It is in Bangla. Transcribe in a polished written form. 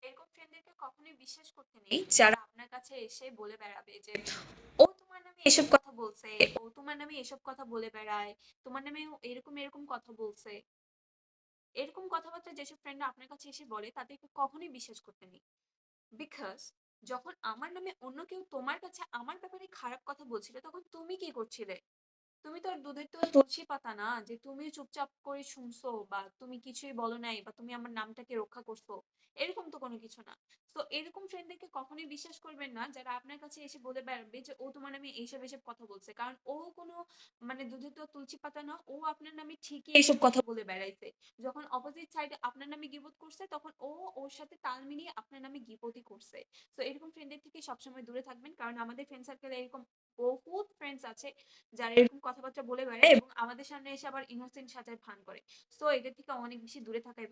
এরকম ফ্রেন্ডদেরকে কখনোই বিশ্বাস করতে নেই, যারা আপনার কাছে এসে বলে বেড়াবে যে, "ও তোমার নামে এসব কথা বলছে, ও তোমার নামে এসব কথা বলে বেড়ায়, তোমার নামে ও এরকম, এরকম কথা বলছে।" এরকম কথাবার্তা যেসব ফ্রেন্ডরা আপনার কাছে এসে বলে, তাদেরকে কখনোই বিশ্বাস করতে নেই। বিকজ যখন আমার নামে অন্য কেউ তোমার কাছে আমার ব্যাপারে খারাপ কথা বলছিল, তখন তুমি কি করছিলে? তুমি তো আর দুধের তো তুলসী পাতা না যে তুমি চুপচাপ করে শুনছো বা তুমি কিছুই বলো নাই বা তুমি আমার নামটাকে রক্ষা করছো। এরকম তো কোনো কিছু না। তো এরকম ফ্রেন্ডদেরকে কখনোই বিশ্বাস করবেন না যারা আপনার কাছে এসে বলে বেড়াবে যে ও তোমার নামে এইসব এসব কথা বলছে। কারণ ও কোনো মানে দুধের তো তুলসী পাতা না। ও আপনার নামে ঠিকই এসব কথা বলে বেড়াইছে। যখন অপোজিট সাইডে আপনার নামে গিবত করছে তখন ও ওর সাথে তাল মিলিয়ে আপনার নামে গিবতই করছে। তো এরকম ফ্রেন্ডদের থেকে সবসময় দূরে থাকবেন। কারণ আমাদের ফ্রেন্ড সার্কেলে এরকম বহুত ফ্রেন্ডস আছে যারা এরকম কথাবার্তা বলে বেড়ায় এবং আমাদের সামনে এসে আবার ইনোসেন্ট সাজার ভান করে। সো এদের থেকে অনেক বেশি দূরে থাকাই ভালো।